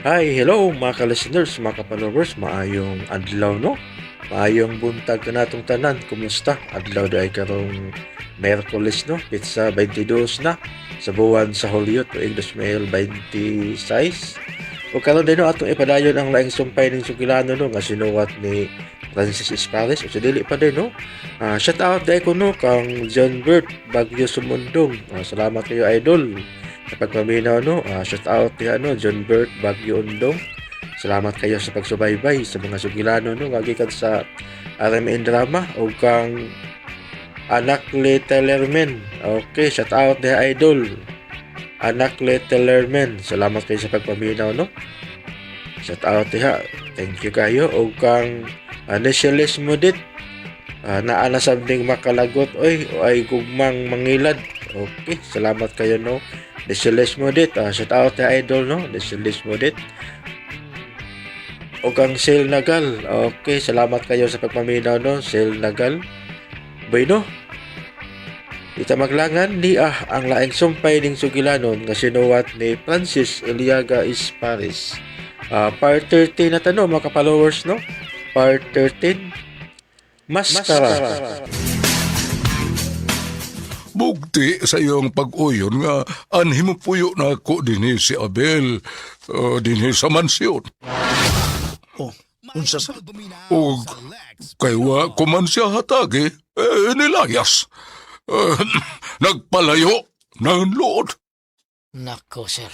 Hi, hello mga ka-listeners, mga ka-followers, maayong adlaw no? Maayong buntag ka natong tanan, kumusta? Adlaw da ay karong Merkulis no? Pizza 22 na sa buwan sa Hulyo tuig 2026. O karon din no, atong ipadayon ang laing sumpay ng sugilano no, nga sinuwat ni Francis Espares o sa dili pa din no. Shout out dai ko no kang John Bert Bagyo Sumundong. Salamat kayo idol sa pagpaminaw no. Shout out kay John Bert Bagyo Undong. Salamat kayo sa pagsubaybay sa mga sugilano no, nga gikan sa RMN drama o kang Anak Letterman. Okay, shout out dai idol. Anak Letterman. Salamat kayo sa pagpaminaw no. Shout out diha. Thank you kayo o kang Nishalis Mudit. Naa na sabding makalagot oy o ay gugmang mangilad. Okay, salamat kayo no. Nishalis Mudit. Shout out diha idol no. Nishalis Mudit. O kang Sil Nagal. Okay, salamat kayo sa pagpaminaw no. Sil Nagal. Bueno, ita maglangan ni ang laing sumpay ning sugilanon nga sinuwat ni Francis Eliaga Espares. Part 13 na tanong mga ka-followers no. Part 13 Maskara. Bugti sa iyong pag-uyon nga anhim mo puyo na ako dinhi si Abel dinhi sa mansyon. Oh, unsa sa? O kaywa kuman siya hatagi nilayas. Nagpalayo ng lood. Nako, sir.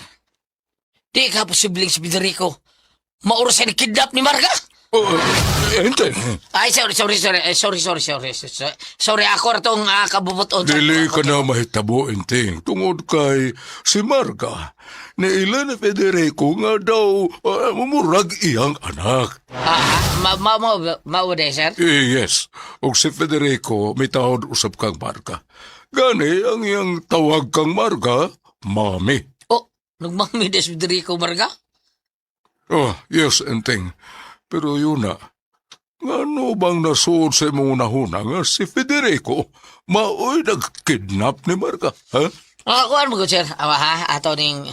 Di ka posibleng si Federico mauro sa kidnap ni Marga? Ente, Ay, sorry. Sorry, ako ratong kabubuton. dili ka na mahitabo Enteng tungod kay si Marga ni ilan ni Federico nga daw mumurag iyang anak. Mauday, sir? Yes, og si Federico may tawad usab kang Marga. Gani ang iyang tawag kang Marga, Mami. Oh, nagmamides Federico Marga? Oh, yes, Enteng. Pero yun na, ano bang nasuod sa imong nahuna nga si Federico maoy nagkidnap ni Marga, ha? Kuhaan mo ko, sir. Ato ning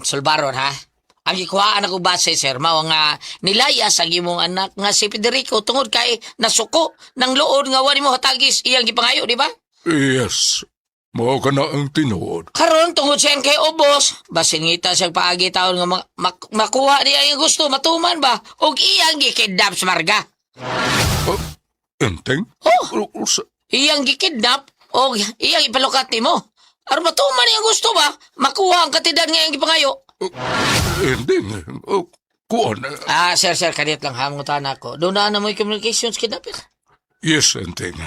Sulbaron, ha? Ang ikuhaan ako base, sir, mao nga nilayas ang imong anak nga si Federico tungod kay nasuko ng lood nga wali mo hatagis iyang gipangayo, di ba? Yes, mao ka na ang tinuod. Karon tungod siyang kay Obos, basin ngita siyang paagi taon nga makuha niya yung gusto, matuman ba? Og iyang gikidnap sa Marga. Enteng? Oh, Sa- iyang gikidnap og iyang ipalukat nimo. Aron matuman niya gusto ba? Makuha ang katidan nga iyang gipangayo. Enteng, kuan. Sir, kanit lang hamungutan ako. Doon na mo yung communications kidnapper. Yes, Enteng.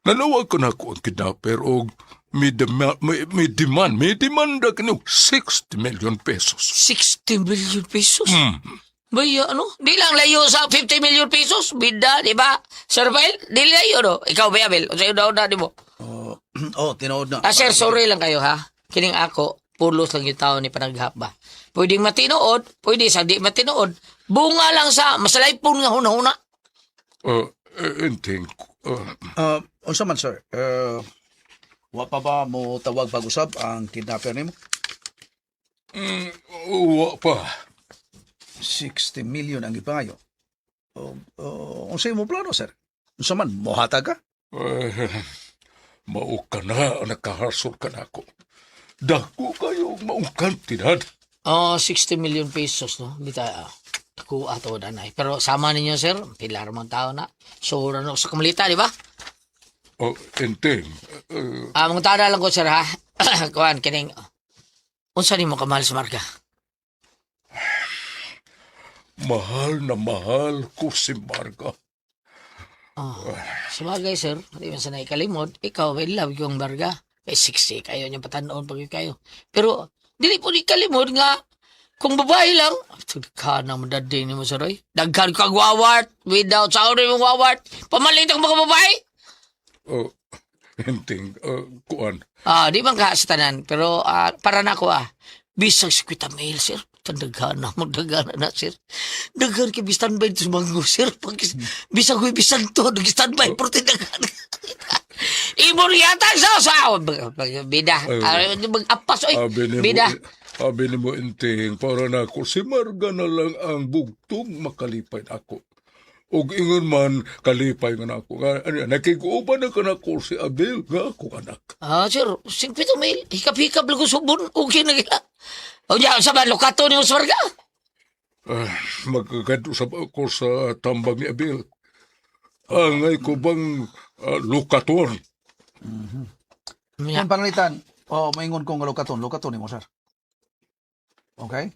Nanawag ko na ko ang kidnapper og may demand ka 60 million pesos. 60 million pesos? Baya, ano? Di lang layo sa 50 million pesos. Bida, di ba? Sir Bail, di layo, no? Ikaw, Bayabel, o sa'yo daw na, di mo? Tinood na. Sir, sorry lang kayo, ha? Kining ako, pulos lang yung tao ni Panaghap ba? Pwedeng matinood, pwede sa di matinood. Bunga lang sa masalaypon nga huna-huna. Enteng, Unsa man, sir? Wa pa ba mo tawag pag-usab ang kidnapper nimo? wa pa. 60 million ang ipangayo. Unsa mo plano, sir? Unsa man, mohatag ka? Mao ka na, nakahasol ka na ako. Dako kayo maong kantidad. 60 million pesos, no? Bita, ako ato danay. Pero sama ninyo, sir, pilar mong tao na. So, ano, sa kamalita, di ba? Enteng, Mga tao na lang ko, sir, ha? Kuhan, kining, unsa ni mo kamahal sa Marga? mahal na mahal ko si Marga. Sabagay, sir, hindi man sanay kalimod, ikaw, I love you ang Marga. Eh, 60, kayo niya patanoon pag kayo. Pero, dili po di kalimod nga, kung babae lang, ka na madadi ni mo, sir, oy. Daghan kag wawart, without sound mong wawart, pamalit ang mga babae. Enteng, kuan. Di man ka sa tanan, pero para na ako, bisag 50 mil, sir. Daghan na, magdaghan na, sir. Daghan ka, bistanbay sa manggo, sir. Bisag ko, bisan to, nag-standby, pero daghan. Iburyata sa bida. Mag-apas oy. Bida. Abi ni mo inting, para na ako si Marga na lang ang bugtong makalipay na ako. Og ingon man, kalipay nga na ako. Nakiguuban na ka na ko si Abel nga ako anak. Ah, sir, 50 mil. Hikap-hikap lang ko subon. Okay na gila. O diyan, sa ba, lokato ni Muswarga? Magkagado sa ako sa tambang ni Abel. Angay ko bang lukaton? Kung panalitan, maingon kong lokaton ni mo, sir. Okay?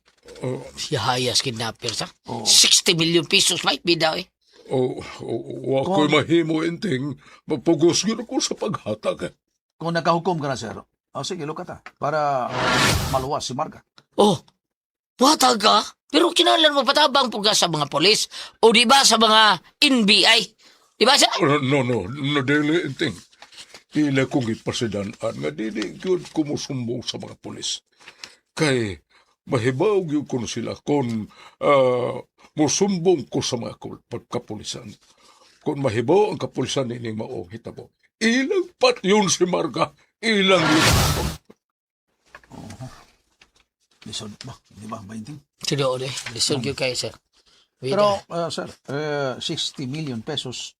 Si Hayas kidnapper sa. Oo. 60 million pesos may bida eh. Wako'y mahimo inting, mapugos yun ako sa paghatag. Kung nakahukom ka na, sir, sige, lokata. Para maluwas si Marga. Oh, watag ka? Pero kinalan mo patabang puga sa mga polis o di ba sa mga NBI? Di ba sa... No, dili inting. Ila kong ipasidaan nga dili yun kumusumbong sa mga pulis. Kay mahibaw yun ko sila kung musumbong ko sa mga kapulisan. Kung mahibaw ang kapulisan nining maong hitabo. Ilang pat yun si Marga. Ilang yun. Lisod ba? Di ba, 20? Tudo eh. Listen kayo kayo, sir. Pero, sir, 60 million pesos,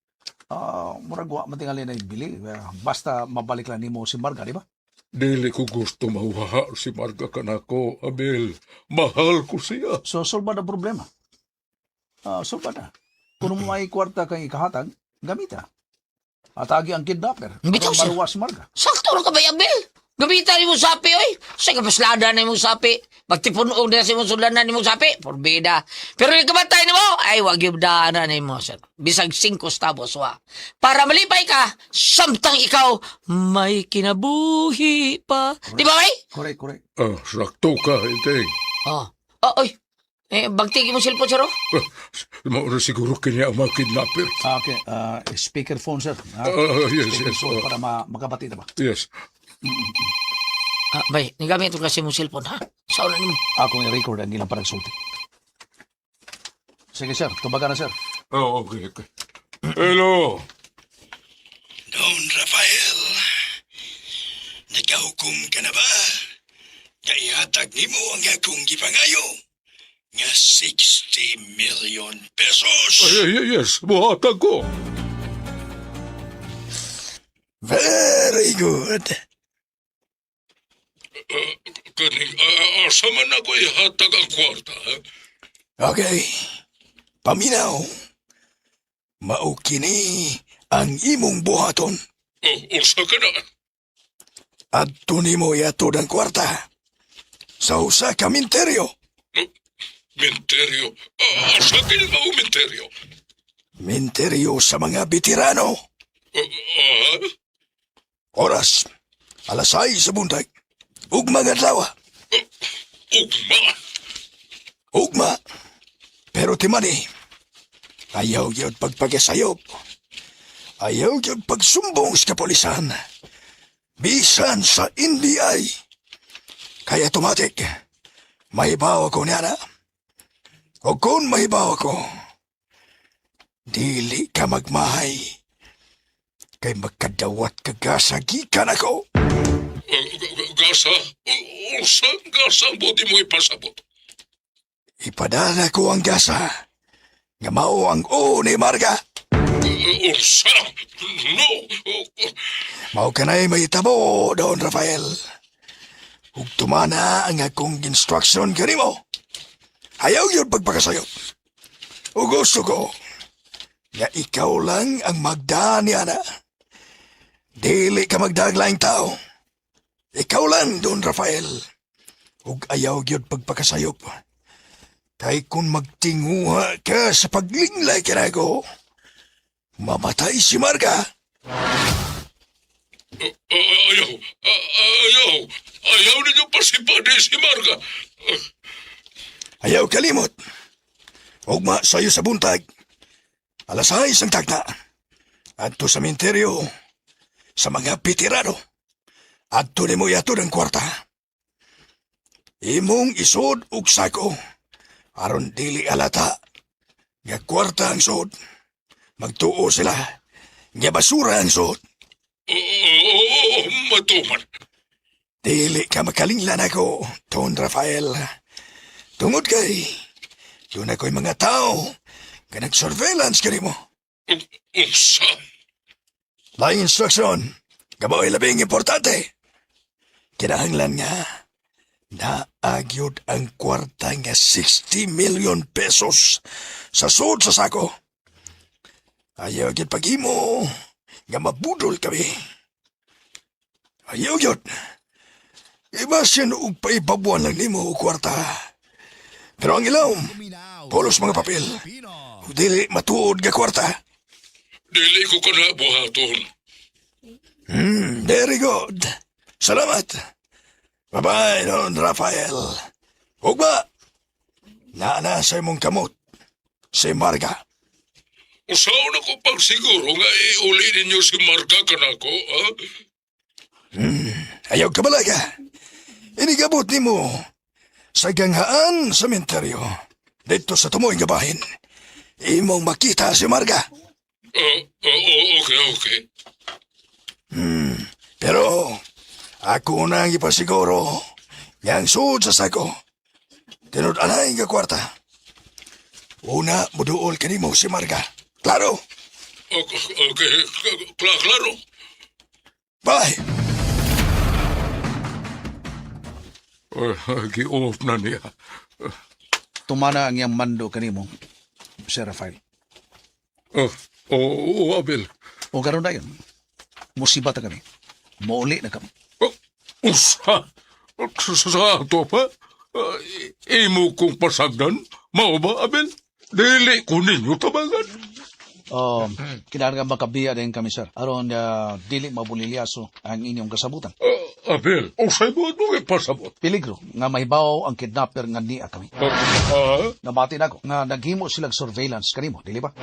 muragwa matingali na ibili. Basta mabalik lang ni mo si Marga, di ba? Dili ko gusto mawaha si Marga kanako, Abel. Mahal ko siya. So, solba na problema. Solba na. Kung may kwarta kang ikahatag, gamita. Atagi ang kidnapper. Bitaw, sir. Maluwas si Marga. Sakto na ka ba, Abel? Gamitan ni mo sapi, oy. Sa kapaslada ni mo sapi. Magtipunog na si mo sulanan ni mo sapi. Porbida. Pero yung kamatay ni mo, ay wag yung daanan ni mo, sir. Bisag 5 stabos, wa. Para malipay ka, samtang ikaw may kinabuhi pa. Di ba, bay? Correct. Sakto ka, inting. Oh. Oy. Bagtigi mo silpo, sir, oh. Maura siguro kanya ang mga kidnapper. Okay, speakerphone, sir. Yes. Speakerphone para makabati na ba? Yes. Bay, nigamit ito kasi mo cellphone, ha? Sa ulan mo. Ako yung record ang ilang parang sulti. Sige, sir. Tubaga na, sir. Okay. Hello. Don Rafael, nagkahukom ka na ba? Kaihatag ni mo ang akong gipangayo nga 60 million pesos. Yes, buhatag ko. Very good. Kaning asa man ako ihatag ang kwarta. Okay, paminaw. Mao kini ang imong buhaton. Usa ka na. Adto nimo yatod ang kwarta sa usa ka minteryo. Menteryo. Asa kini mao menteryo? Minteryo sa mga veterano. Oras, 6:00 sa buntag. Ugma nga adlaw. Ugma. Pero timani, ayaw yun pagpagasayop. Ayaw yun pagsumbong sa kapulisan. Bisan sa NBI. Kaya automatic, mahibaw ako niya na. O kung mahibaw ako, dili ka magmahay. Kay magkadawat kagasagikan ako. Gasa? Usang gasa ang buti mo ipasabot? Ipadala ko ang gasa. Nga mao ang ni Marga. Usa? No. Mao ka na'y mahitabo, Don Rafael. Ug tumana ang akong instruction kanimo. Ayaw yun pagpakasayop. O gusto ko nga ikaw lang ang magdaan ni Ana. Dili ka magdaglaing tao. Ikaw lang, Don Rafael. Ug ayaw yun pagpakasayop. Kay kung magtinguha ka sa paglinglay kinago, mamatay si Marga. Ayaw ninyo pasipadi si Marga. Ayaw kalimot. Ugma sayo sa buntag. 6:00 ang tagna. Adto sa minteryo, sa mga veterano. Adto nimo yatod ang kwarta. Imong isod ug sako. Aron dili alata. Nga kwarta ang sod. Magtuo sila. Nga basura ang sod. Oo, matuman. Dili ka makalinglan ako, Don Rafael. Tungod kay, doon ako'y mga tao nga nag-surveillance ka mo. Unsa? Laing instruksyon, gabaw labing importante. Kinahanglan nga, naagyod ang kwarta nga 60 million pesos sa sud sa sako. Ayaw gyud pag-imo nga mabudol kami. Ayaw gyud. Iba siya noong paibabuan lang nimo o kwarta. Pero ang ilawom, polos mga papel. Dili matuod nga kwarta. Dili ko ka na buhaton. Very good. Salamat. Bye-bye, Don Rafael. Hugba, naana sa imong kamot, si Marga. Usaw na ko pag siguro nga iuli ninyo si Marga kanako, ha? Ayaw ka balaga. Inigabot ni mo sa ganghaan sa sementeryo. Dito sa tumoy nga bahin. Imong makita si Marga. Okay. Pero ako na ang ipasiguro nga ang sud sa sako. Tinud-anay nga kwarta. Una, muduol ka nimo si Marga. Klaro? Okay, klaro. Bye! Gi-off na niya. Tumana ang iyang mando kanimo, Sir Rafael. Oo, Abel. O karon dayon, musibat na kami. Mauli na kami. Usa? Sa ato pa? Imo kong pasagdan? Mao ba, Abel? Dili ko ninyo tabangan. Kinahanglan makabiya din kami, sir. Aron dili mabulilyaso ang inyong kasabutan. Abel, usay mo itong ipasabot. Peligro nga mahibaw ang kidnapper nga niya kami. Nabati na ako nga naghimo silang surveillance kanimo, dili ba?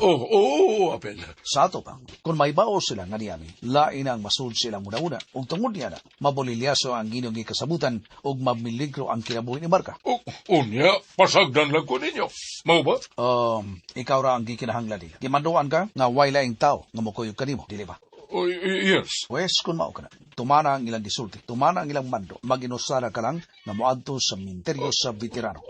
Oo, Abel. Sa ato pa, kung mahibaw sila nga niya lain ang masud silang muna-una, ug tungod niya na, mabulilyaso ang inyong kasabutan ug mamiligro ang kinabuhi ni Marka. Unya, pasagdan lang ko ninyo. Mao ba? Ikaw ra ang gikinahanglan nila. Gimanduan ka nga way laing tao nga mukuyog kanimo, dili ba? Yes. Wes, kung mao ka na, tumana ang ilang disulti, tumana ang ilang mando, mag-inusara ka lang na moadto sa minteryo sa veterano.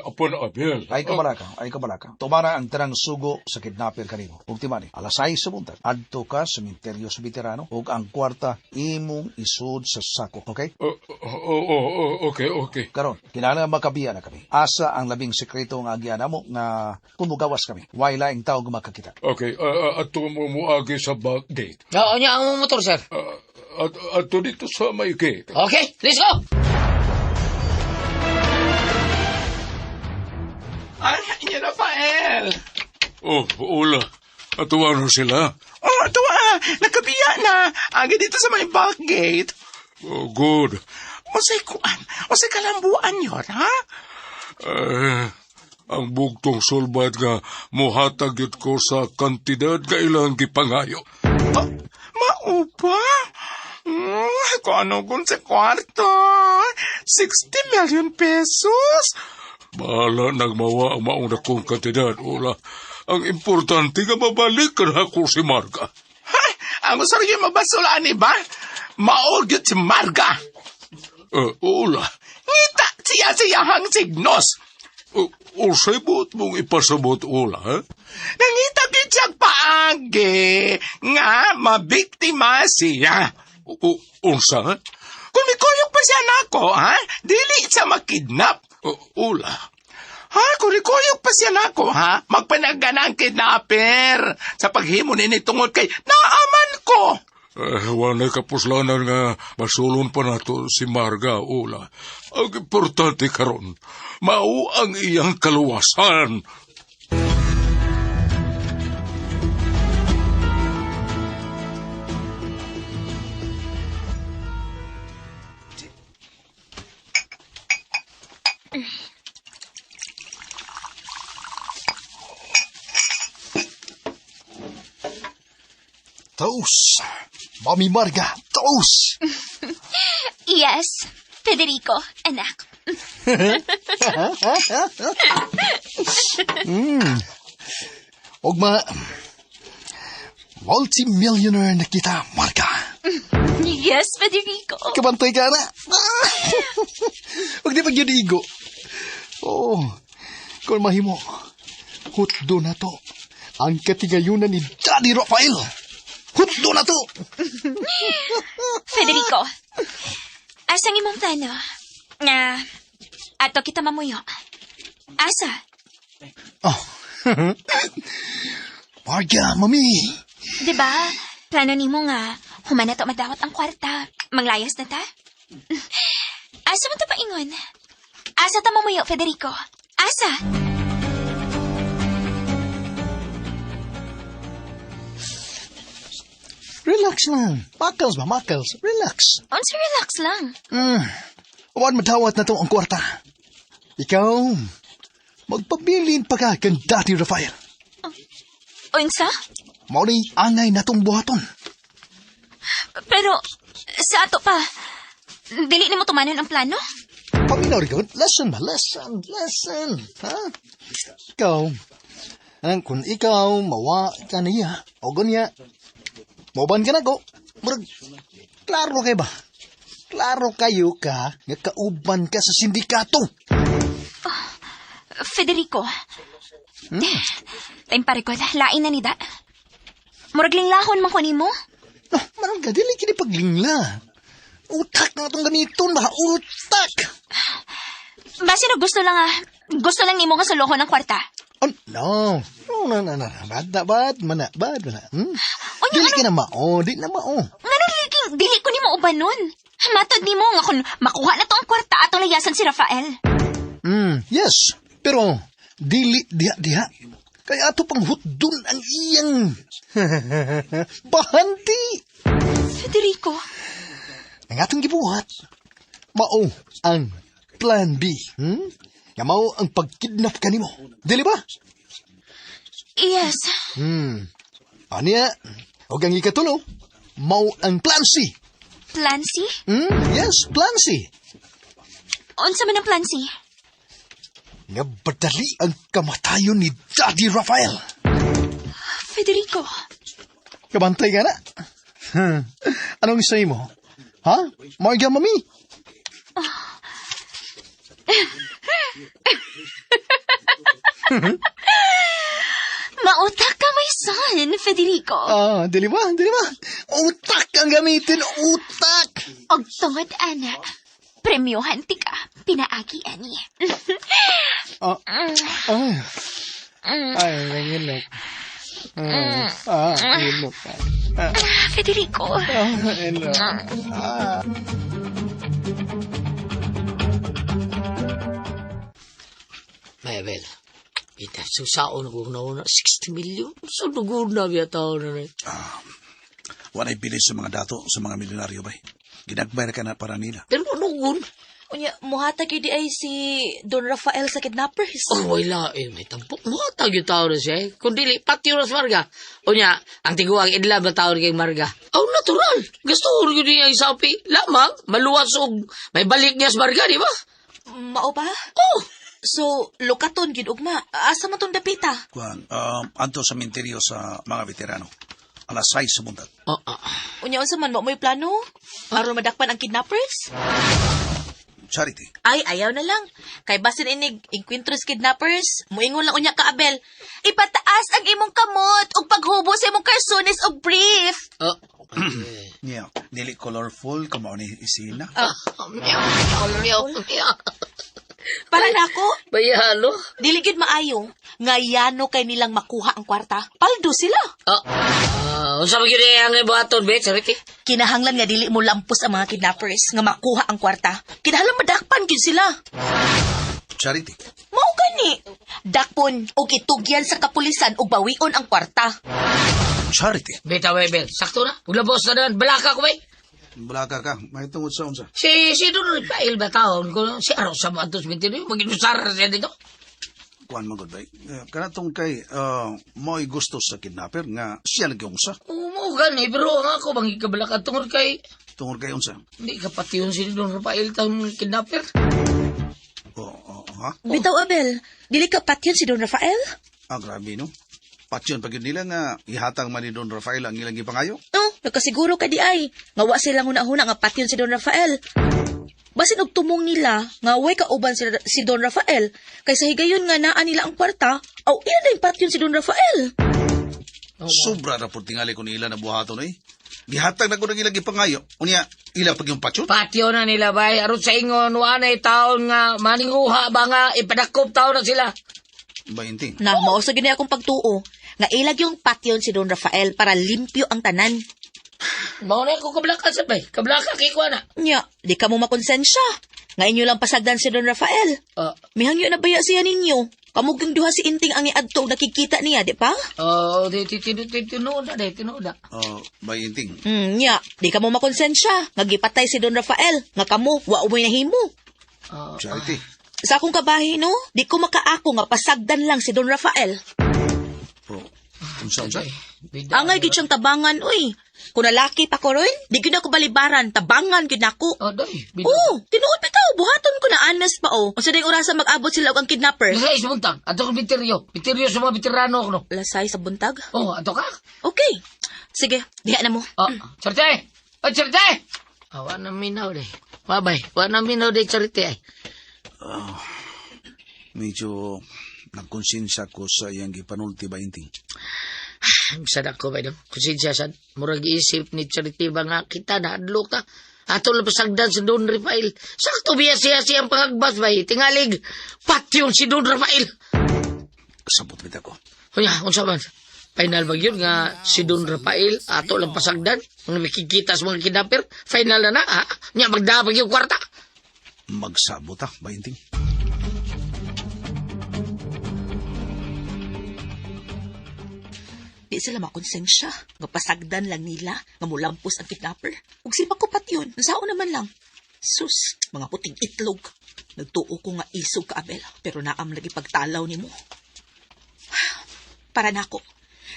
Apon, Abel. Ay kabalaka. Tumana ang terang sugo sa kidnapper kanimo. Ug timani, alas 6 sa buntag, adto ka sa minteryo sa veterano ug ang kwarta imong isud sa sako, okay? Okay. Karon, kinahanglan makabiya na kami. Asa ang labing sekreto nga agyan namo nga kumugawas kami. Way laing tao nga makakita. Okay, ato mo muagi sa back gate. Oo niya ang motor, sir. Ato dito sa may gate. Okay, let's go! Anak niya, Rafael! Ula. Atuwa na sila. Ito nakabiya na. Aga dito sa may back gate. Good. Usay kalambuan yun, ha? Ang bugtong sulbad nga muhatag yun ko sa kantidad nga ilang gipangayo. Maupa? Kung ano kung sa kwarto? 60 million pesos? Bahala nagmawa ang mauna kong kantidad, Ula. Ang importante nga mabalik ka na ako si Marga. Hay, ang gusto rin mabasulaan ni ba? Maogyot si Marga. Ula. Ngita siya-siyahang signos. Usabot mong ipasabot, Ula, ha? Nangita kitsak paagi nga mabiktima siya. Unsa? Kung mikuyok pa siya nako, ha? Dili sa makidnap. Ula. Ha? Kung mikuyok pa siya nako, ha? Magpanaga ang kidnapper sa paghimo nini tungod kay naaman ko. Wala kapuslanan nga masulon pa nato si Marga, Ula. Ang importante karon, mao ang iyang kaluwasan. Taos! Mami Marga, taos! Yes, Federico, anak. Ugma, Multi-millionaire na kita, Marga. Yes, Federico. Kabantay ka na. Huwag di pagyadigo. Oo. Kung mahimo, hutdo na to. Ang katigayunan ni Daddy Rafael. Hutdo na to. Federico, asang imong plano? Nga, ato kita mamuyo. Asa? Oh. Marga, mami. Diba, plano nimo nga, humana to madawat ang kwarta. Manglayas na ta? Asa man ta paingon? Asa ta mamuyo, Federico? Asa? Relax lang. Makals ba, makals? Relax. Once relax lang. Huwag madawat na to ang kwarta. Ikaw, magpabilin pa ka kang Daddy Rafael. Unsa? Mauni angay na tong buhaton. Pero, sa ato pa, dili nimo tumanon ang plano? Paminaw rin ka. Lesson ba? Lesson. Ha? Ikaw, kung ikaw mawa ka niya, o ganya, mauban ka na ko. Murag, klaro kayo ba? Klaro kayo ka nga kauban ka sa sindikato. Federico. Time pa record, lain na ni da. Murag linglahon man ko nimo. No, marang ka, dili kini paglingla. Utak na itong gamiton ba? Utak! Basi na gusto lang nimo nga salohon ang kwarta. Oh, no. No. Bad, mana. Dili ka na mao, di na mao. Nga naliging, dili ko nimo ubanon. Matod nimo nga kung makuha na to ang kwarta atong layasan si Rafael. Yes. Pero, dili diha. Kaya ato pang hutdon ang iyang bahanti. Federico. Ang atong gibuhat, mao ang plan B. Nga mao ang pagkidnap kanimo. Dili ba? Yes. Aniya, o ang ikatulo, mao ang plan C. Plan C? Yes, plan C. Unsa man ang plan C? Nga badali ang kamatayon ni Daddy Rafael. Federico. Kabantay ka na. Anong say mo? Ha? Marga, mami? Mautak ka, my son, Federico. Dili ba? Utak ang gamitin, utak! Og tungod, ana. Premyohan ti ka. Pinaagi, ani. Ay, nangilok. Nangilok ka. Federico. Nangilok. Mabel, ita susaon ko na 60 million. So, naguna biya tao na rin. Walay bilis sa mga dato sa mga milyonaryo ba? Ginagbayar ka na para nila. Pero nagun. Unya, muhatag yun di ay si Don Rafael sa kidnappers. Oh, wala. May tampok. Matag yung tao na siya. Kung dili, pati yung Marga. Unya, ang tiguang idlab na tao kay Marga. Oh, natural. Gusto ko rin niya yung sapi. Lamang, maluwas og may balik niya sa Marga, di ba? Mao ba? Oh! So, lukaton, ginugma. Asa mo tong dapita? Kuan, anto sa minteryo sa mga veterano. Alas 6 sa buntag. Unya, unsa man mo mo'y plano? Aron madakpan ang kidnappers? Charity. Ay, ayaw na lang. Kay basin inig, inkwentros kidnappers, muingon lang unya ka, Abel. Ipataas ang imong kamot ug paghubo sa imong karsones og brief. Yeah, dili colorful kamo ni isina. Para na ako, Bayalo. dili gid maayo. Ngayano kay nilang makuha ang kwarta. Paldo sila. Unsa mo gini ang ibuhaton, bet? Sariti. Kinahanglan nga dili mo lampos ang mga kidnappers nga makuha ang kwarta. Kinahanglan madakpan gyud sila. Charity. Mao gani. Dakpon og itugyan sa kapulisan ug bawion ang kwarta. Charity. Beta, Bel. Sakto na. Uglabos na doon. Balaka ko, bay. Bulaga ka, may tungod sa unsa. Si Don Rafael ba taon ko? Si Aros sa Matos 22. Mag-inusara siya dito. Kuan magod bay. Kanatong kay mo'y gusto sa kidnapper nga siya lagi unsa. Oo, gani. Pero ako bang ikabalaka tungod kay... Tungod kay unsa. Hindi ka pati yun si Don Rafael taong kidnapper. Ha? Bitaw, Abel, dili ka patyon si Don Rafael? Grabe no. patyon pag yun nila nga ihatang man ni Don Rafael ang ilang gipangayo. No, nagkasiguro ka di ay. Nga wa silang huna-huna nga patyon si Don Rafael. Basin og tumong nila nga way kauban si Don Rafael. Kaysa higayon nga naa nila ang kwarta, aw iya na yung patyon si Don Rafael. Sobra ra pud tingali ko nila na buhaton eh. Gihatag na ko ng ilang gipangayo. Unya, ila pag yung patyon. Patyo na nila bay. Aron sa ingon, wanay taon nga maninguha ba nga ipadakop taon na sila. Bainting. Na, mausa gini akong pagtuo. Nga ilag yung patyon si Don Rafael para limpyo ang tanan. Mao na ako kablaka sa bay. Kablaka kay ko na. Nya, di ka mo makonsensya. Nga inyo lang pasagdan si Don Rafael. Mihangyo na baya siya ninyo. Kamugang duha si Inting ang iadto nakikita niya, di pa? Tinuda. Oh, Bainting. Nya, di ka mo makonsensya. Nga gipatay si Don Rafael. Nga kamo, wa umoy nahimo. Charity. Sa akong kabahi, no? Di ko makaako nga pasagdan lang si Don Rafael. Pro. Unsa? Angay gid siyang tabangan, uy. Kung nalaki pa ko ron, di gid ako balibaran, tabangan gid nako. Tinuod bitaw, buhaton ko na anas pa o. Unsa day orasa mag-abot sila og ang kidnapper? Lasay sa buntag. Ato ko bitiryo. Bitiryo sa mga veterano ko, no? Lasay sa buntag? Ato ka? Okay. Sige, diha na mo. Charite! Charite! Wa na minaw de. Wabay, wa na minaw de Charite ay. Medyo nagkonsensya ko sa iyang gipanulti Bainting. Sadak ko ba dong? Kusensya sad. Murag isip ni Charity ba nga kita na adlo ka. Ato lang pasagdan si Don Rafael. Sakto biya siya siyang pangagbas ba? Tingalig. Patyon si Don Rafael. Sabot bita ko. Kuya, unsa man? Final ba yun nga si Don Rafael ato lang pasagdan? Kung makikita sa mga kidnapper, final na ha? Nya magdabag yung kwarta. Magsabot Bainting. Di sila makonsensya. Nga pasagdan lang nila. Nga mulampos ang kidnapper. Ug sila ko patyon. Nasao naman lang. Sus, mga puting itlog. Nagtuo ko nga isog ka, Abel. Pero naam lagi pagtalaw ni mo. Para nako.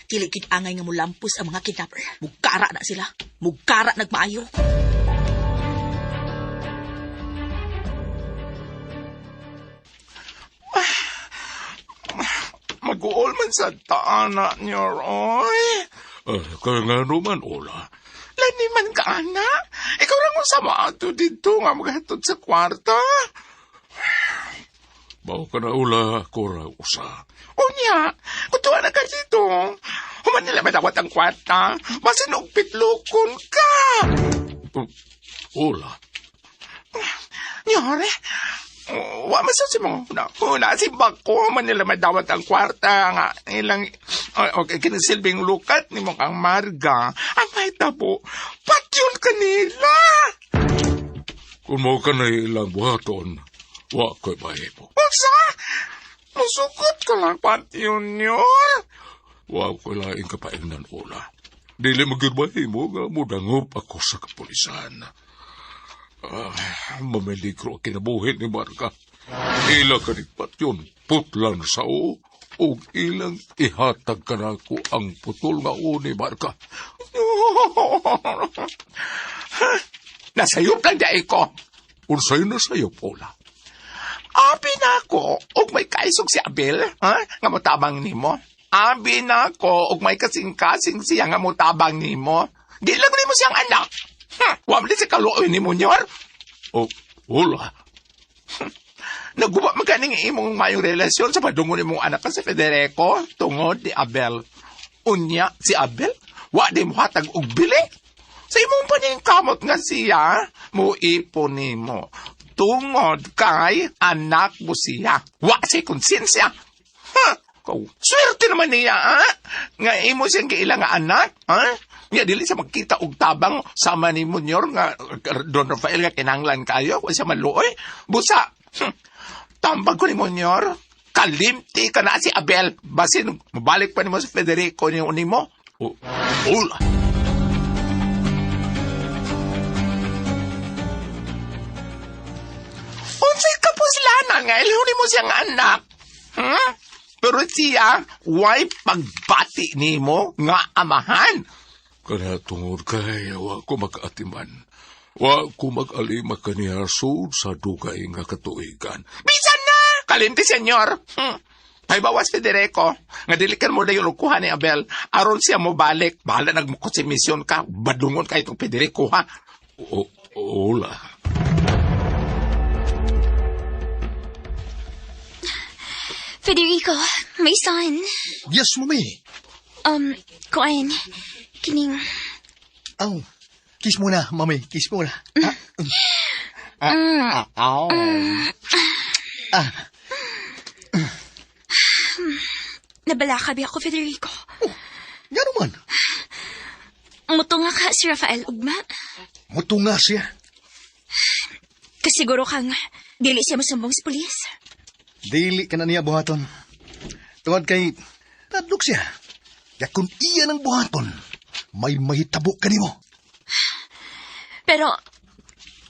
Dili gid angay nga mulampos ang mga kidnapper. Mugkara na sila. Mugkara nagmaayo. Mag-uol man sa taana niyo, Roy. Kaya nga naman, Ola. Lani man ka, anak. Ikaw lang ang sama ato dito nga maghatod sa kwarta. Bao ka na, Ola, kora usa. Unya, kutuwa na ka dito. Human nila madawat ang kwarta. Basin og pitlokon ka. Ola. Nyore, wa masasi mo na. Si Bako, human nila madawat ang kwarta nga. Ilang, okay, kinisilbing lukat ni mong ang marga. Ang mahitabo, patyon ka nila. Kung mo ka na ilang buhaton, wa ko'y mahimo. Unsa? Musukot ka lang patyon nyo. Wa ko'y laing kapaingnan, Ola. Dili magirmahimo nga mudangop ako sa kapulisan. Mamiligro kinabuhin ni Marga. Ila kanigpat yun, putlan sa o ilang ihatag ka na ko ang putol nga o ni Marga. Nasayop lang dahil ko. Unsay na sa'yo, Ola? Abi na ako, og may kaisog si Abel, ha? Nga motabang nimo. Abi na ako, og may kasing-kasing siya nga motabang nimo. Di lang nimo siyang anak. Wamli si kaluoy ni mo nyor. Ola. Naguba maganing imong mayong relasyon sa padungo ni mong anak ka si Federico tungod ni Abel. Unya si Abel, wa di mo hatag og bili. Sa imong paningkamot nga siya, muipon nimo. Tungod kay anak mo siya. Wa si konsensya. Swerte naman niya, ha? Nga imo siyang kailang nga anak, ha? Nga dili sa magkita og tabang sama ni Munyor nga Don Rafael nga kinahanglan kayo kung siya maluoy. Busa, tambag ko ni Munyor, kalimti ka na si Abel. Basin, mabalik pa ni mo si Federico ni mo. Ola. Unsay kapuslanan nga ilhuni mo siyang anak. Pero siya, why pagbati ni mo nga amahan? Kana tungod kay wa ko mag-atiman. Wa ko mag-alima kaniya sud sa dugay nga katuigan. Bisan na! Kalimti, senyor. Ay bawas, Federico. Nga dilikan mo na yung lukuhan ni Abel. Aron siya mo balik. Bahala nagmukot si misyon ka. Badungon ka itong Federico, ha? Ola. Federico, may son. Yes, mami. Kuan, kining... Oh, kiss muna, mami. Kiss muna. Nabalakabi ako, Federico. Gano man? Mutunga ka si Rafael ugma. Mutunga siya. Kasiguro kang dili siya masumbong sa pulis. Dili ka na niya buhaton. Tungod kay tadlok siya. Ya kung iya ng buhaton, may mahitabo ka nimo. Pero,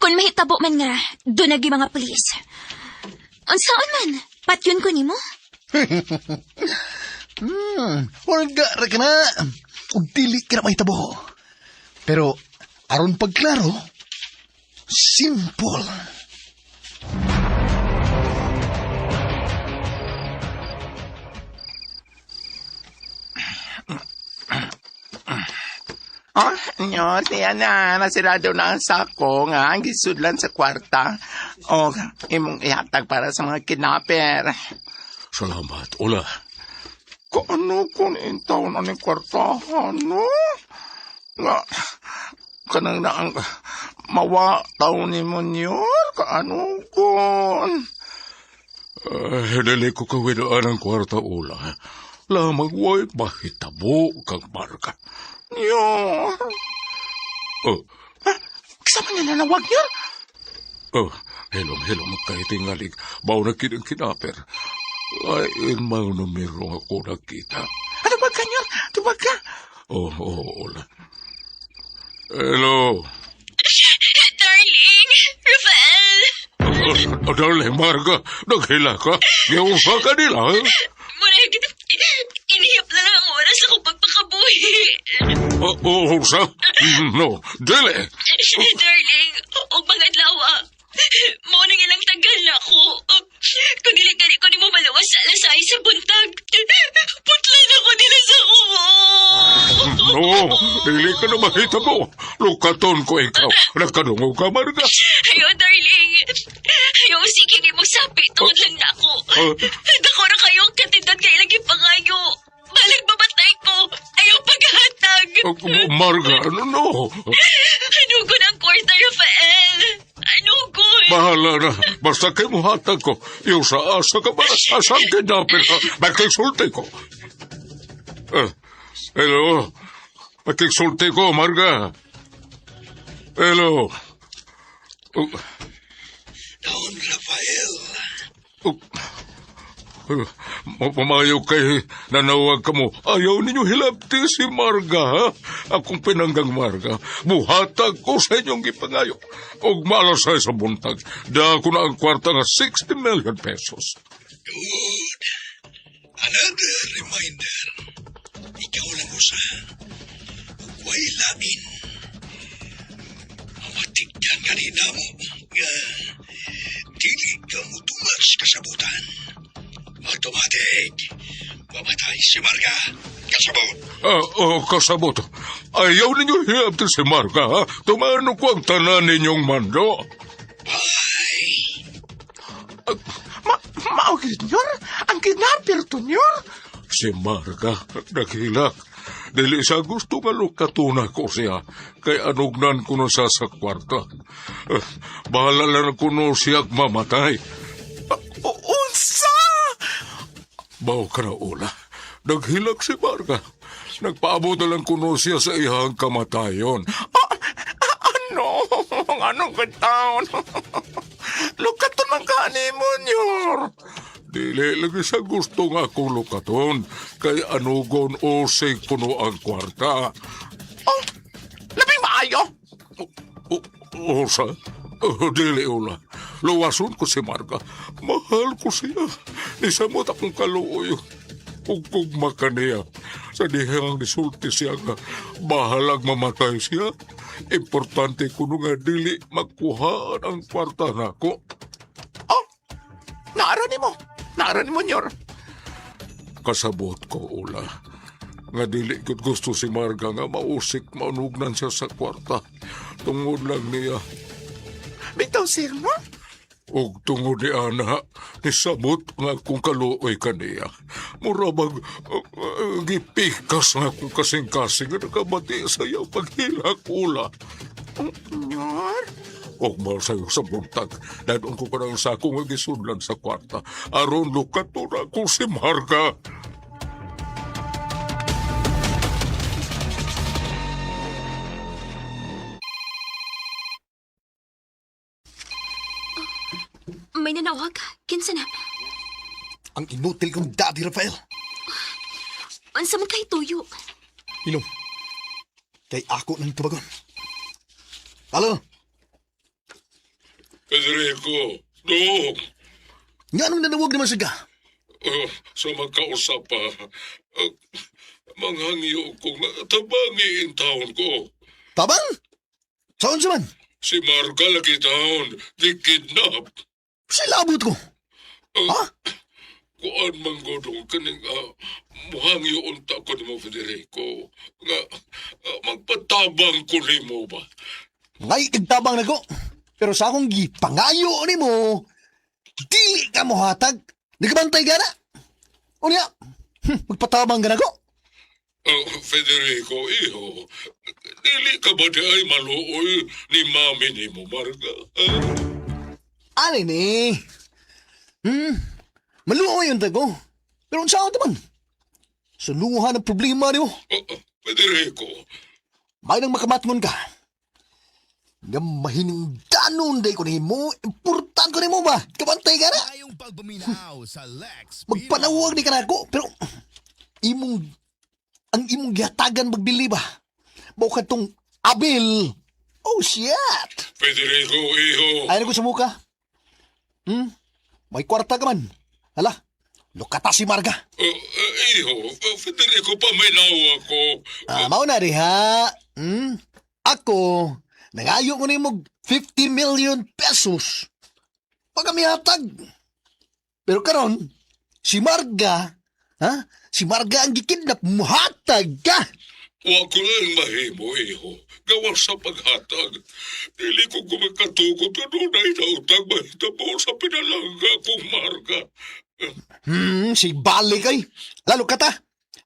kung mahitabo man nga, doon nagi mga pulis. Unsaon man, patyon ko nimo? Orga ra ka na. Ug dili ka na mahitabo. Pero, aron pagklaro, simple. Oh, nyo, siya na. Nasirado na ang sako nga. Ang gisudlan sa kwarta. O, imong ihatag para sa mga kidnapper. Salamat, Ola. Kaano kung intaw na ni kwartahan, no? Nga, kanang na ang mawa taon ni mo niyo. Kaano kung... Dali ko kawidaan ang kwarta, Ola. Lamang way mahitabo kang marka. Niyo. Oh, Kasama niya nanawag niyo? hello, magkaitingalig. Baw na kinaper. Ay, mau numero ako nakita. Tubag ka niyo? Tubag ka? Ola. Hello. Darling, Rafael. Dali, Marga. Naghila ka. Gawin ka nila, eh? Murag, inihip na lang ang oras ako pagpakabuhi. Sa? No, dili. Darling, o mga lawa. Mo nang ilang tagal na ako. Kung dili-dili ko ni mo malawas sa alasay sa buntag. Putla na ko nila sa kumo. No, dili ka na mahitabo. Lukaton ko ikaw. Nagkanungo ka, Marga. Ayaw, darling. Ayaw, sige ni mong sapi. Tuod lang na ako. Dako na kayong katindad kay lagi pangayo. Balag babatay ko. Ayaw paghatag. Marga, no. Ano ko ng kwarta, Rafael? Ano ko? Bahala na. Basta kayo mo hatag ko. Yung sa asa ka ba? Asang kidnapin ka? Magkiksulti ko. Hello. Magkiksulti ko, Marga. Hello. Don Rafael. Mamayo kay nanawag ka mo. Ayaw ninyo hilabti si Marga, ha? Akong pinanggang Marga. Buhatag ko sa inyong ipangayo. Og malasay sa buntag. Dako na ang kwarta nga 60 million pesos. Good. Another reminder. Ikaw lang usa. Huwag lain. Matigyan kanina mo nga dili ka mo tumas kasabutan. Automatic. Mamatay si Marga. Kasabot. Kasabot. Ayaw ninyo hilabti si Marga, ha? Tumano ko ang tanan ninyong mando. Bye. Maugid niyo? Ang kidnapper to niyo? Si Marga, naghilak. Dili sa gusto nga lukatuna ko siya. Kay anugnan ko na sa kwarta. Bahala lang ko no siya mamatay. Unsa? Baw ka na, Ola. Naghilak si Marga. Nagpaabot na lang kuno siya sa ihang kamatayon. Ano? Anong kataon? Lukaton man ka ni mo niyo. Dili lagi sa gusto nga akong lukaton. Kay anugon o say kuno ang kwarta. Oh, labing maayo. Sa? Dili, Ola. Luwason ko si Marga. Mahal ko siya. Isamot akong kaluoy. Ugugma ka niya. Sa dihang nisulti siya nga bahalag mamatay siya. Importante ko nga dili magkuhaan ang kwarta nako. Oh, naarani mo. Naarani mo, Nyor. Kasabot ko, Ula. Nga dili gud gusto si Marga nga mausik maunugnan siya sa kwarta. Tungod lang niya. Bitaw, sir, no? Og tungod ni Ana, nisabot nga kung kaluoy kaniya. Murabag gipikas nga kung kasing-kasing nga nakabati sa iyang paghilak, Ula. Nyor? Og mahal sa'yo sa buntag, dadon ko ka ng sako nga gisudlan sa kwarta. Aron lukat to na kung si Marga. May nanawag. Kinsa na? Ang inutil kong daddy, Rafael. Unsa man kay tuyo? Inom. Kay ako ng tubagon. Halo? Federico, Dok, Nga anong nanawag naman siya? sa magkausap pa, manghangiyo ko nga tabangi in taon ko. Tabang? Saan siya man? Si Marga lagi taon, di kidnap. Silabot ko. Ha? Kuan man godong kaning muhangyo unta ko ni mo, Federico. Nga magpatabang ko ni mo ba? Ngay igtabang na ko. Pero sa akong gipangayo ni mo, dili ka mo hatag. Di ka bantay ka na. O niya, magpatabang ka na ko. Federico, iho, dili ka ba di ay maluoy ni mami ni mo, Marga? Ano ni? Maluoy yung tago. Pero ang saan naman? Sa luha ng problema ni mo. Federico, May nang makamatngon ka. Nga mahining danon day ko ni mo. Important ko ni mo ba? Kabantay ka na. Tayong pagbuminaw sa Lex Magpanawag ni ka na ako. Pero ang imong gihatagan magbili ba? Bao ka tong Abel. Oh, shit. Federico, iho. Ayaw na ko sa muka. May kwarta ka man. Hala, lukata si Marga. Iho, Federico, paminaw ako. Mao na ha. Ako, nangayo ko na yung 50 million pesos. Pag kami hatag. Pero karon, si Marga, si Marga ang gikidnap, muhatag ka. Wa ko lang mahimo, iho. Gawa sa paghatag. Dili ko gumagkatukot ka doon ay nautag mahitabo sa pinalangga kong Marga. Si Balik ay. Lalo ka ta.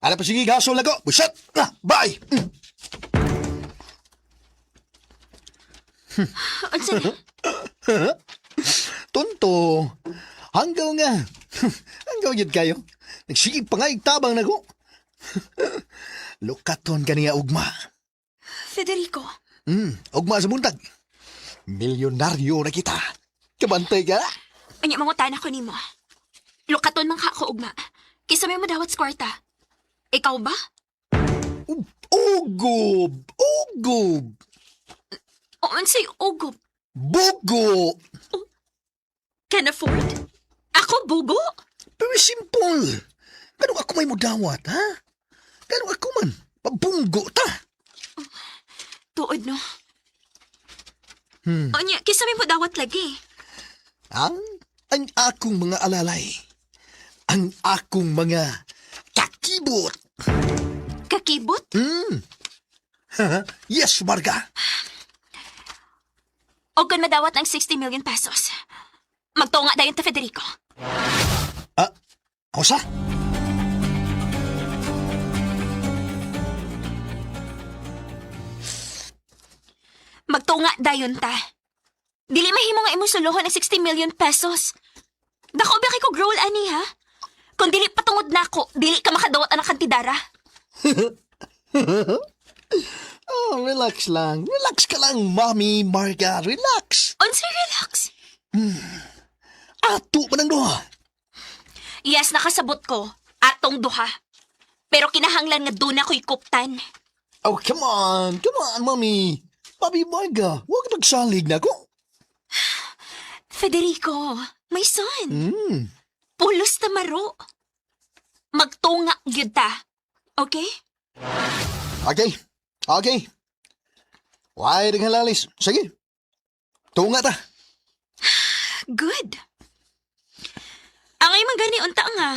Ano pa sige gasol na ko. Buset. Bye. Unsa na? Tonto. Hanggaw nga. Hanggaw yun kayo. Nagsigig pa nga igtabang na ko. Lukaton ka niya ugma. Federico, Ugma sa buntag. Milyonaryo na kita. Kabantay ka. anya mangutan ako nimo. Lukaton man ka ako ugma. Kisa may madawat sa kwarta. Ikaw ba? Ugob. Ugob. O unsay ugob? Bugo. Can afford? Ako bugo? Very simple. Ganun ako may mudawat, ha? Ganun ako man. Pabunggo ta. Tuod no. Anya, kisa may madawat lagi. Ang akong mga alalay. Ang akong mga kakibot. Kakibot? Yes, Marga. O kung madawat ng 60 million pesos. Magtunga dayon ta Federico. Kosa? Magtunga dayon ta. Dili mahimo nga imong suluhon ng 60 million pesos. Dako ba kay ko growl ani ha? Kung dili patungod nako, dili ka makadawat ang kantidara. Oh, relax lang. Relax ka lang, Mami Marga. Relax. Unsay relax? Ato pa ng doha. Yes, nakasabot ko. Atong duha. Pero kinahanglan nga doon ako'y kuptan. Oh, come on. Come on, Mami. Mami Marga, huwag nagsalig na ko. Federico, my son. Pulos na maro. Magtunga gyud ta. Okay? Okay. Okay. Why rin halalis? Sige. Tunga ta. Good. Ang ay magani unta nga.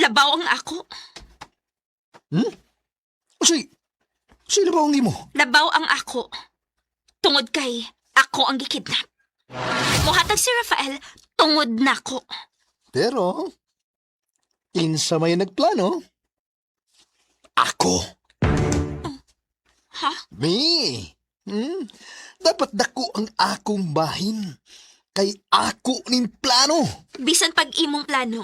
Labaw ang ako. Sino ba ang imo? Labaw ang ako. Tungod kay ako ang gikidnap. Muhatag si Rafael tungod nako. Pero, kinsa may nagplano? Ako. Ha? Me. Dapat dako ang akong bahin. Kay ako ning plano. Bisan pag imong plano.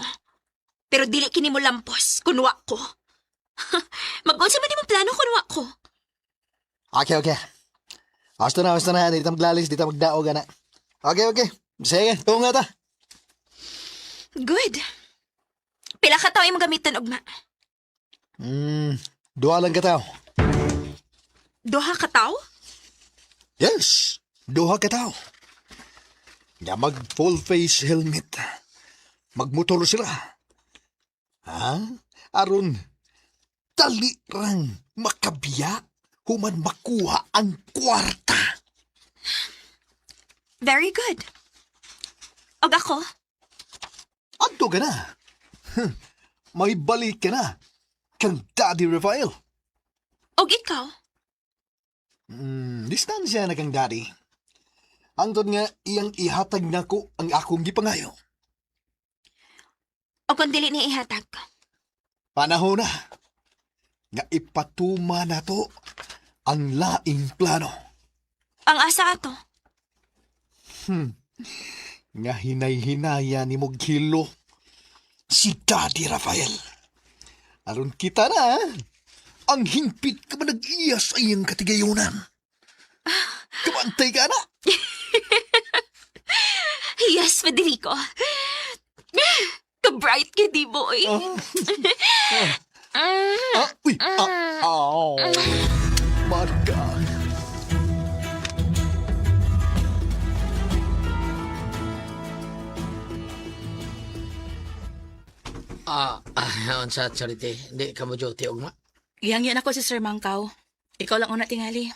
Pero dili kini mo lampos kunwa ko. Mag-unsa man imong plano kunwa ko? Okay. Hasta na. Dito maglalis, dito magdaog na. Okay. Sige, tunga ta. Good. Pila ka tayo imong gamiton ugma? Dua lang ka tao. Duha ka taw? Yes, duha ka tao. Nga mag full face helmet. Magmotor sila. Ha? Aron, dali rang makabiya human makuha ang kwarta. Very good. Og ako? Adto ka na. May balik ka na. Kang Daddy Rafael. Og ikaw? Distansya na kang Daddy. Antod nga iyang ihatag na ko ang akong gipangayo. O kung dili ni ihatag ko? Panahon na. Nga ipatuma na to ang laing plano. Ang asa ato? Nga hinay-hinaya ni Moghilo si Daddy Rafael. Aron kita na, ang hingpit ka man nag-iya sa iyang katigayunan. Kamantay ka na. Yes, Federico. Ka-bright ka, di boy. Marga. Sa Charity, hindi ka mo duty ugma. Iyang yan ako si Sir Mangkaw. Ikaw lang una tingali.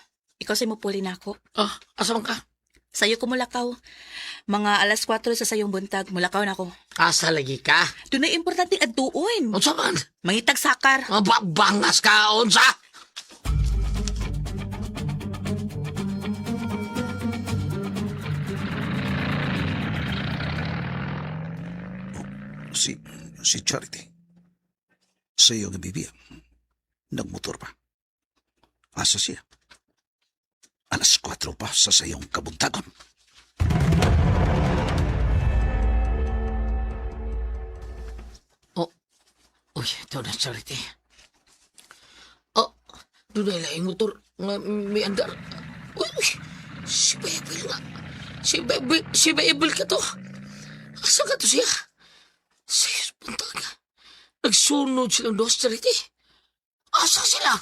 Ikaw sa mupuli na ako. Asa man ka? Sayo ko mulakaw. Mga alas 4 sa sayong buntag, mulakaw na ako. Asa lagi ka? Doon na importante adtuon. Unsa man? Mangitag sakar. Bangas ka, unsa? Si Charity. Sa iyo nga bibiya. Nagmotor pa. Asa siya? Alas 4 pa sa sayong kabuntagon. Uy, ito na, Charity. Doon na ilang motor nga may andar. Uy, si Bebel nga. Si Bebel ka to. Asa ka to siya? Sayos punta ka. Nagsunod silang dos, Charity. Asa sila?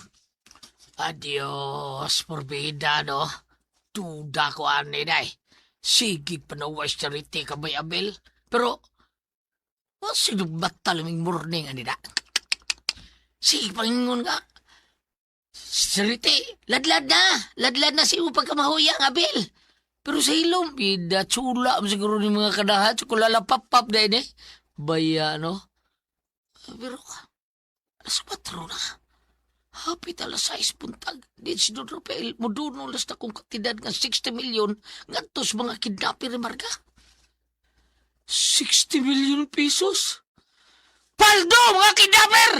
Adios, porbida, no? Tuda ko, anay, day. Sige pa na was Charity ka ba, Abel? Pero, sinubat talaming morning, anida. Sige, pangingon nga. Charity, ladlad na. Ladlad na si upang kamahuyang, Abel. Pero sa ilong, bida, chula, siguro ni mga kadahat, kulala pap-pap na ini. Baya, no? Pero, alas 4 na. Hapit alas 6 puntag. Di si Don Rafael, moduno las na kong katidad ng 60 milyon ngantos mga kidnapper ni Marga. 60 milyon pesos? Paldo, mga kidnapper!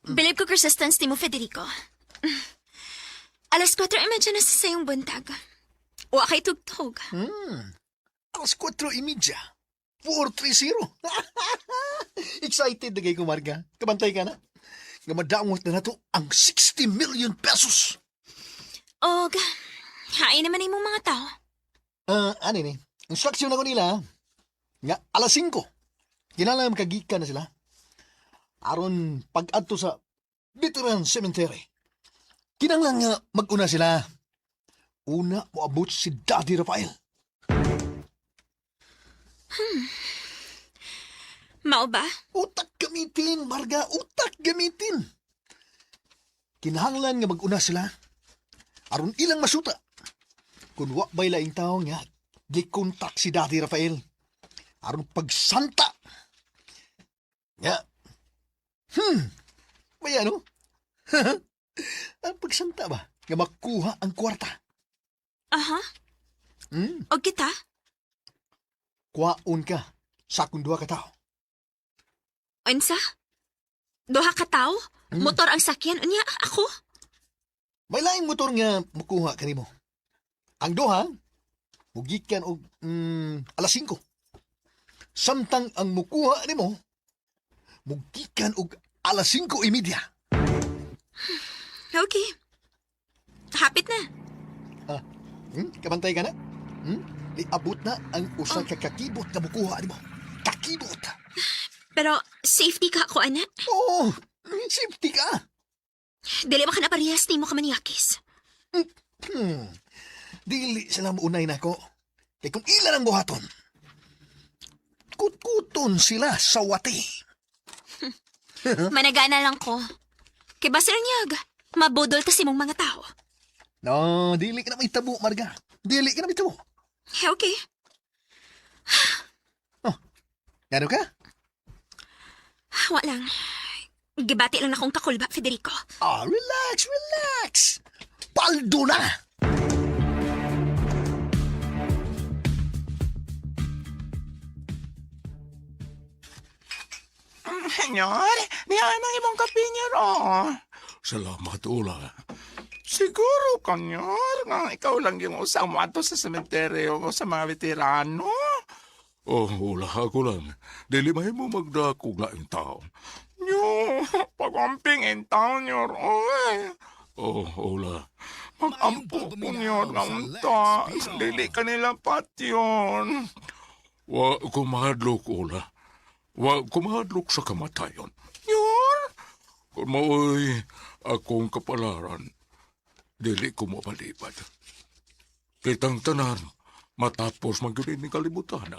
Believe ko persistence ni mo, Federico. Alas 4:30 na sa sayong buntag. Wa kay tugtog. Alas 4:30. 430. Excited na kayo, Marga. Kabantay ka na. Nga madamot na to ang 60 million pesos. Og, hain naman imong mga tao. Ano ni? Instruction ako nila. Nga alas 5. Kinalang makagika na sila. Aron pag-adto sa Veteran Cemetery. Kinanglang nga mag-una sila. Una moabot si Daddy Rafael. Mao ba? Utak gamitin, Marga. Utak gamitin. Kinahanglan nga mag-una sila Aron ilang masuta. Kung wa ba'y laing tao nga, gikontak si Daddy Rafael. Aron pagsanta. Nga. May ano? Ang pagsanta ba? Nga makuha ang kwarta. Aha. O kita? Kuwaon ka sa akong duha ka tao. Unsa? Duha ka tao? Motor ang sakyan. Unya, ako? May laing motor nga makuha ka nimo. Ang duha, mugikan og alas 5. Samtang ang mukuha nimo, mugikan og alas 5:30. Okay. Hapit na. Kabantay ka na? Iabot na ang usa ka kakibot na mukuha nimo. Kakibot. Pero safety ka ako, anak. Oo, safety ka. Dili ba ka na parehas ni mo ka maniyakis? Dili sila maunay na ko. Kaya kung ilan ang buhaton, kutkuton sila sa wati. Managana lang ko. Kay Basir Nyag, mabudol ta si mong mga tao. No, dili ka na may tabo, Marga. Dili ka na may tabo. Okay. Gano ka? Wa lang. Gibati lang na akong kakulba, Federico. Relax. Paldo na. Senyor, niyan ang imong kape niyo ro. Salamat, Ula. Siguro, kanyor, nga ikaw lang yung usang mo ato sa sementeryo mo sa mga veterano. Oh, Ula, ako lang. Dili mo magdakog laing tao. Yo, pag-amping in town nyor, oy. Oh, Ula. Mag-ampo ko nyor nga unta. Dili ka nila patyon. Wa kumahadlok, Ula. Wa kumahadlok sa kamatayon. Yor, Kung maoy akong kapalaran, dili ko mapalipad. Kitang tanan, matapos magyunin ni kalibutan.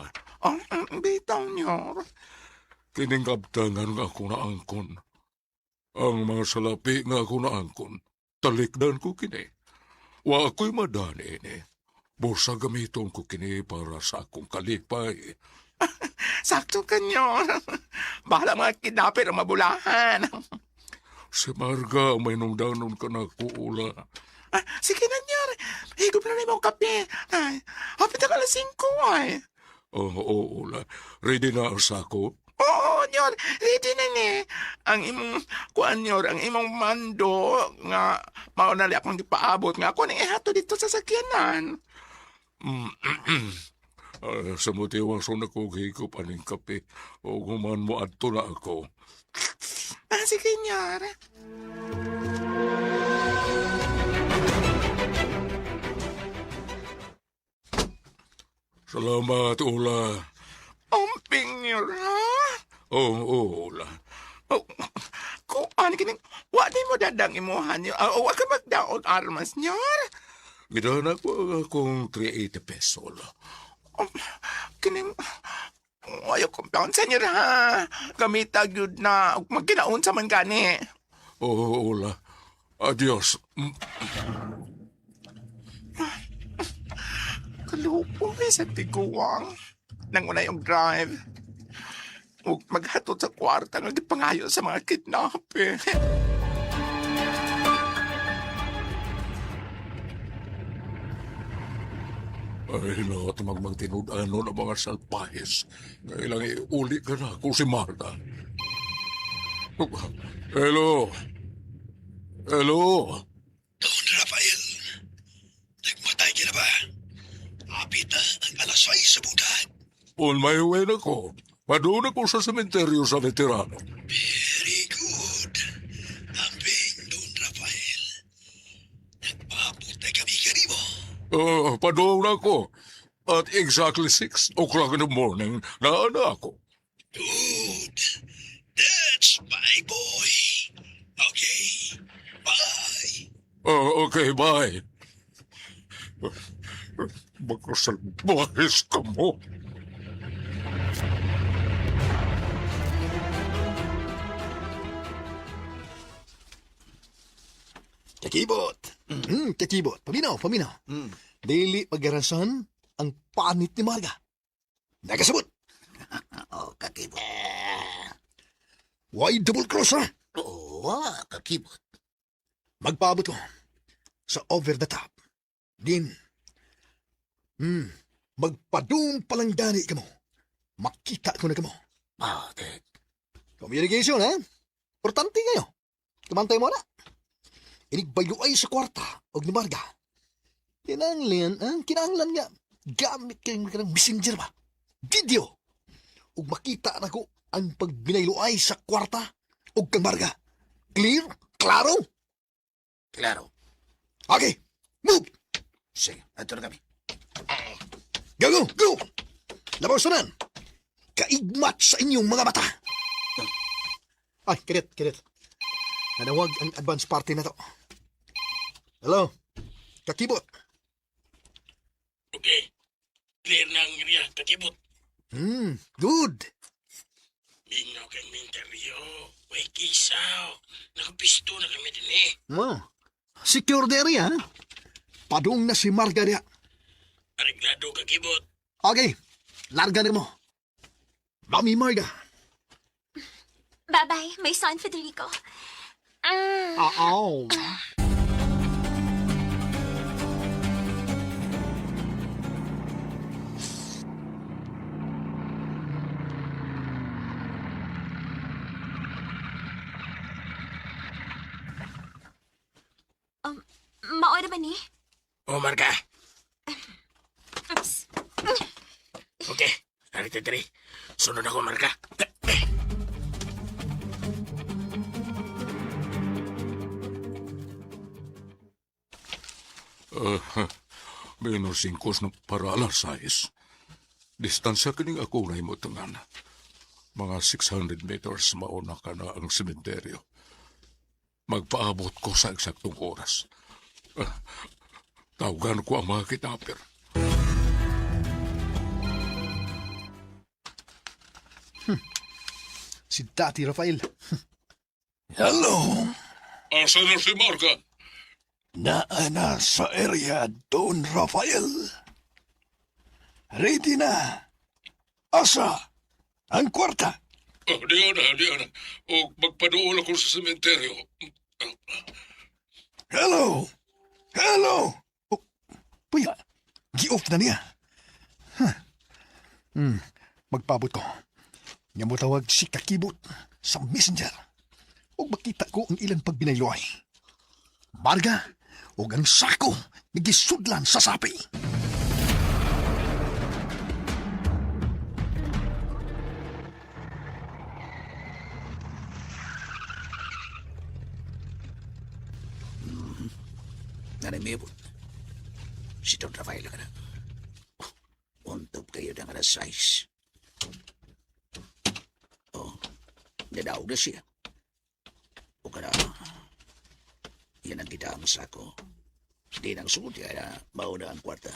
ang bitaw nyor. Kining kabtangan nga ako naangkon. Ang mga salapi nga ako naangkon, talikdan ko kini. Wa ako'y madani ini. Busa gamiton ko kini para sa akong kalipay. Sakto ka nyor. Bahala mga kidnapper ang mabulahan. Si Marga, may nungdanon ka na ko, Ula. Sige na nyor. Higop na rin mo kape. Ay, hapit na ka alas 5 ay. Oo, Ula. Ready na ang sako? Oo, nyor. Ready na ni. Ang imong, kuan nyor, ang imong mando nga maunali akong ipaabot nga ako nang ihato dito sa sakyanan. Sa motiwasyon ako higop aning kape. O guman mo adto na ako. Sige, nyor. Salamat, Ula. Amping nyor, ha? Oo, Ula. Oh, kuan kining, wa di mo dadang imuhan nyor. Wa ka magdaog armas, nyor. Gidana ko akong 380 peso, Ula. Kining, ayaw compound sa nyor, ha? Gamitag yun na, magkinaon sa man gani. Oo, Ula. Adios. Kalupoy sa tiguang. Nang una yung drive. Huwag maghatod sa kwarta nga gipangayo sa mga kidnapper. Ay, lahat magtinud-ano ng mga salpahis. Kailang iuli ka na kung si Marta. Hello? Hello? Don Rafael, nagmatay ka na ba? Hapit na ang alas 6 sa buntag. On my way na ko. Paduna ko sa sementeryo sa veterano. Very good. Amping, Don Rafael. Nagpaabot na kami kanimo. Paduna ko. At exactly 6 o'clock in the morning, naana ako. Good. That's my boy. Okay. Bye. Okay, bye. Magkasalbahis ka mo. Kakibot. Kakibot. Paminaw. Dili pagarasan ang panit ni Marga. Nagasabot. Oh, kakibot. Why double cross, ha? Oo, kakibot. Magpaabot ko sa over the top. Din. Magpadung palang gani ka mo. Makita ko na ka mo. Matik. Communication, ha? Importante ngayon. Tumantay mo na. Inigbayo ay sa kwarta o ni Marga. Kinanglan nga. Gamit kayong messenger ba? Video. Ug makita na ko ang pagbinaylo ay sa kwarta o kang Marga. Clear? Klaro? Klaro. Okay. Move! Sige, ato na kami. Go! Labaw sunan. Kaigmat sa inyong mga mata. Ay, kirit. Nanawag ang advance party na to. Hello? Kakibot. Okay. Clear na ang area, kakibot. Good. Mingaw kang interview. Way kisaw. Nakapisto na kami din eh. Oh. Secure the area, ha? Padung na si Marga diya. Areglado, kakibot. Okay. Larga na mo. Mami Marga. Bye-bye, my son Federico. Oo. Maora ba ni? O, Marga. Oops. Okay. Narito diri. Sunod ako, Marga. Minor 5 na para alas 6. Distansya kining ako na mo tangan. Mga 600 meters mauna ka na ang sementeryo. Magpaabot ko sa eksaktong oras. Tawagan ko ang mga kitapir. Si Dati Rafael. Hello. Asa na si Marga? Naana sa area, Don Rafael. Ready na. Asa? Ang kwarta. Diyan. O magpadoon ako sa sementeryo. Hello. Oh, puya, gi-off na niya. Magpabot ko. Nga mo tawag si Kakibot sa messenger. O makita ko ang ilang pagbinayloy. Marga, o ang sako, nagisudlan sa sapi. Nanimibot. Si Don Rafael ka na. Untog kayo ng alas 6. Oh, nadaog na siya. O ka na, yan ang kitamo sa ako. Di nang sugod kaya mauna ang kwarta.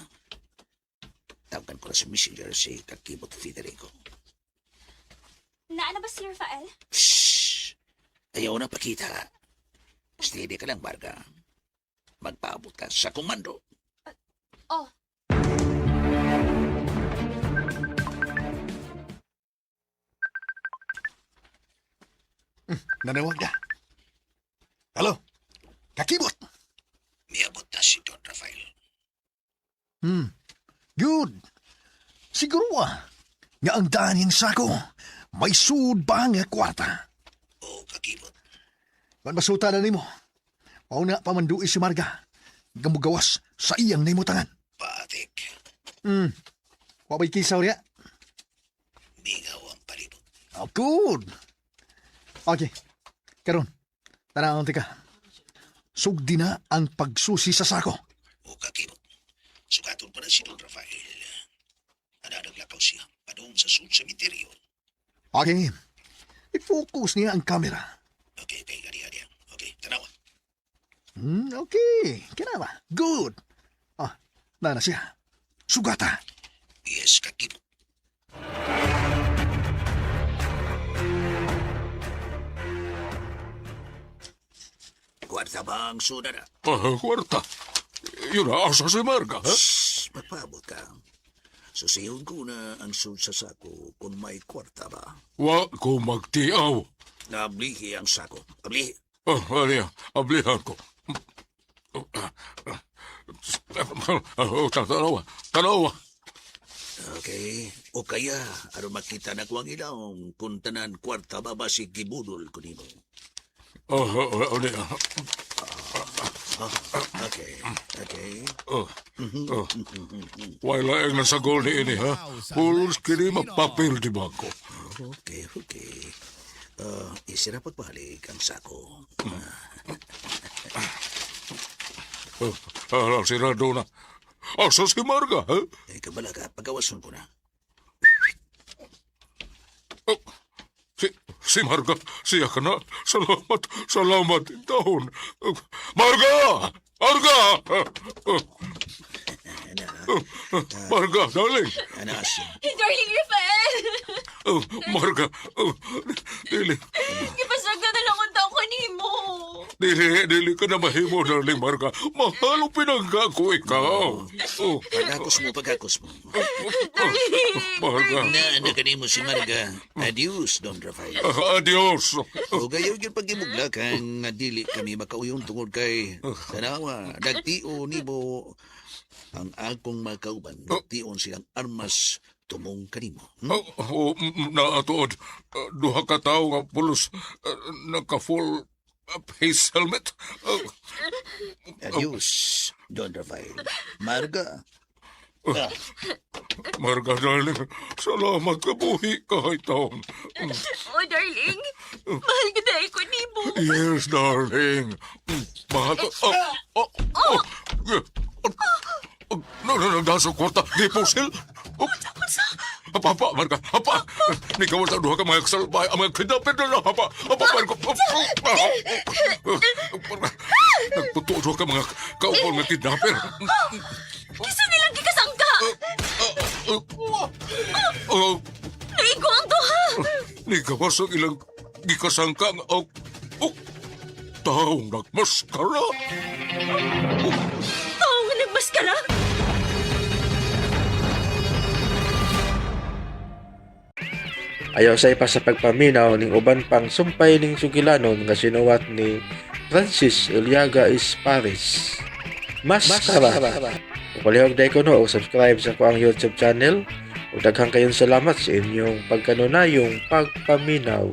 Tawagan ko na sa messenger si Kakibot Federico. Naana ba si Rafael? Shhh! Ayaw na pakita. Steady ka lang, Marga. Magpaabot ka sa komando. Oh. Nanawag na. Hello? Kakibot. Miabot na si Don Rafael. Good. Siguro nga ang daan yung sako, may sud ba nga kwarta? O, Kakibot. Kung masuta na nimo, mauna pamanduin si Marga. Gamugawas sa iyang naimutangan. Patik. Wabay kisaw niya. Mingaw ang palibot. Oh, good. Okay. Karon, tanaw ka. Sugdi na ang pagsusi sa sako. O, Kakibot. Sukaton pa na si Don Rafael. Nadaglakaw siya padung sa cemetery. Okay. I-focus niya ang camera. Okay, gadi. Okay, tanawa. Okay. Kinaba. Good. Na siya. Sugata. Yes, Kakibot. Kuwan. Kwarta ba ang suda na? Kwarta. Yun na, asa si Marga, ha? Shhh, magpaabot ka. Susihon ko na ang sud sa sako kung may kwarta ba. Wa ko magtiaw. Nablihi ang sako. Ablihi. Aliya, ablihan ko. Tanawa, tanawa. Okay. O kaya, aron makita na ko ang ilawong kung tanan kwarta ba basig gibudol ko nimo. Aliya. Okay. Okay. Wala ang nasagol ni ini, ha? Pulos kini mapapil di bangko. Okay, okay. Isira pagpahalik ang sako. Sirado na. Asa si Marga, ha? Kabala ka, pagawason ko na. Si Marga, siya ka na. Salamat, salamat in taon. Marga! Marga! Marga, darling. Anas. Darling Rafael! Marga, dili, Ipasagda na lang ang tao ko ni mo. dili ka na mahimo, darling Marga. Mahalo pinangga ko ikaw. Pagkakos mo. Marga, Na kanimo si Marga. Adios, Don Rafael. adios. O gayo yung pagimugla kang nga dili kami makauyon tungod kay tanawa. Nagtio nimo ang akong makauban. Nagtion silang armas tumong kanimo. Naatuod, duha ka tao nga pulos naka-full face helmet. Adios, Don Rafael. Marga. Marga, darling, salamat ka buhi kahit taon. Oh, darling. Mahal ka dahil ko ni mo. Yes, darling. Mahal ka. Nagdasa kwarta. Di po sil. Apa, Marga. Apa. Ni kawal sa duha ka mga kasalbay. Ang mga kidnapin na lang. Apa, Marga. Nagputuo ka mga kaupon nga kidnapin. Gusto nilang gikasangka. Naigo ang duha. Ni kawas ang ilang gikasangka nga. Taong nagmaskara. Oo nga nagmaskara. Ayaw sa ipa sa pagpaminaw ning uban pang sumpay ning sugilanon nga sinuwat ni Francis Eliaga Isparis. Maskara. Palihog day ko no, subscribe sa ko ang YouTube channel. Ug daghang kayong salamat sa inyong pagkanunayong pagpaminaw.